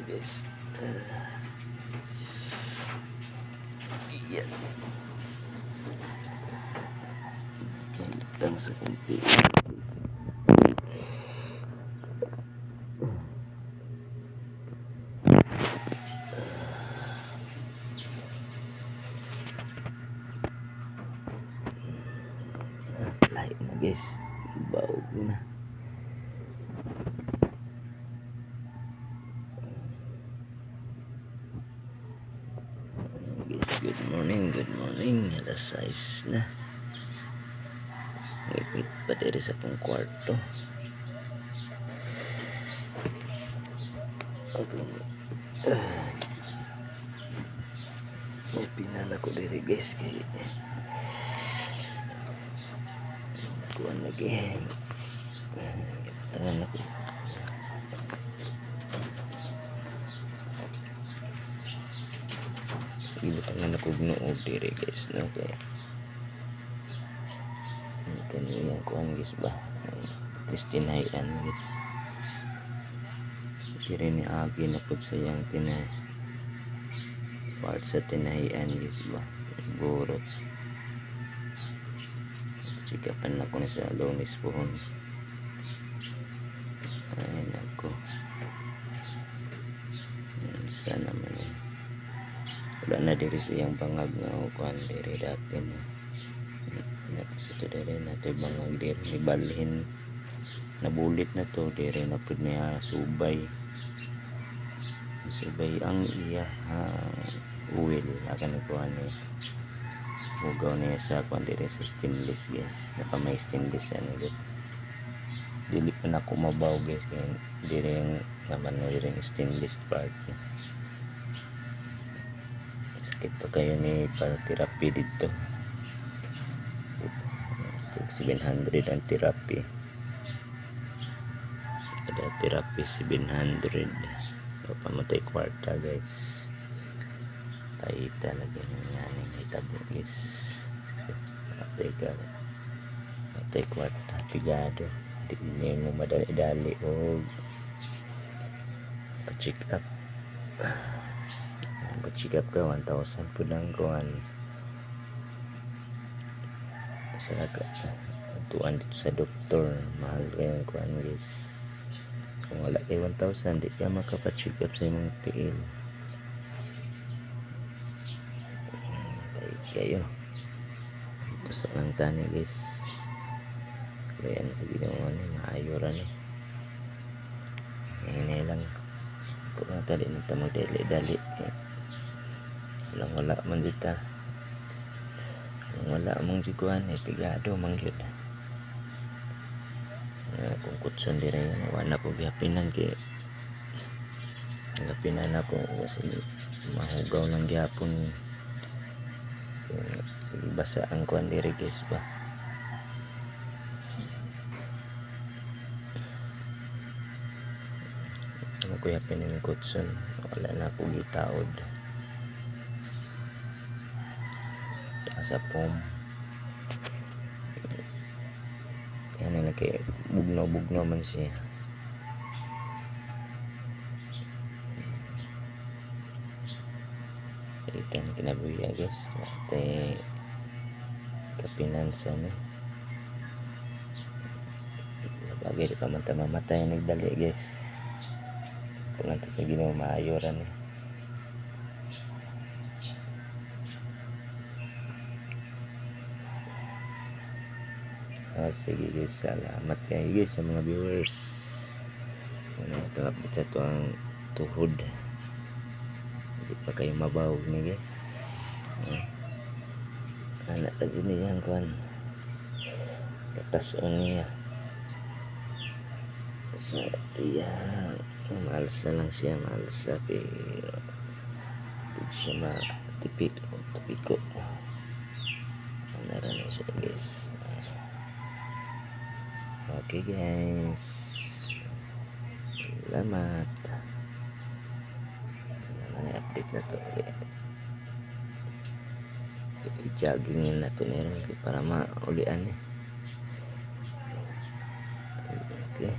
guys. Iya. Kailan sa kumpi. Lahat na guys. Baog na. Good morning. Alas 6 na. Ngipit pa diri sa akong kwarto. Pinan ako diri guys kay kuan lagi. Tangan ako. Iba tangan ako gnuod diri guys no kay kaniyang kuan guys ba destinayan guys diri ni agi na pud sayang tinay part sa tinahian guys ba burot chikapan ako na sa Lunes pohon ay nako sana man wala na diri siyang bangag nga kuan diri dati na sa to diri na to bangag diri balhin nabulit na to diri na pud niya subay ang iya uwil akan kuan ni mugaw niya sa kuan diri sa stainless guys nakamay stainless ano gud dili pa na ko mabaw guys kay diri yung naman diri yung stainless part sakit pa kayo ni para therapy dito 700 ang therapy ada therapy 700 pamatay kwarta guys paita lagi nga ning hitabo guys patay kwarta pigado di mo madali-dali o pa-check up ka 1,000 po lang kuhan sa tuan dito sa doktor mahal rin kuhan guys kung wala kay 1,000 di ka makapa-check up sa imong tiil kayo ito sa lang tani guys kaya yan sa ginawa ni maayuran ngayon lang kung natali nito magdali-dali wala man dita wala mong sikuan pigado man gyud kung kutson dire wala ko gihapinan kay gapinan ako kasi mahugaw ng gihapon sige basa ang kuan dire guys ba ano ko yapin ng kutson wala na ako gitaod sa pom yan na kay bugno man siya itan kinabuya guys ate kapinansa no bagay di pa man ta mamatay nagdali guys kung nanta sa Ginoo maayoran sige guys salamat kayo guys sa mga viewers ito update sa ito ang tuhod hindi pa kayo mabawag na guys anak ka dyan niya kuhan katason niya sa iyan maalsa lang siya maalsa pero hindi siya matipiko nara na siya guys okay guys salamat naman update na to i-joggingin na to para maulian okay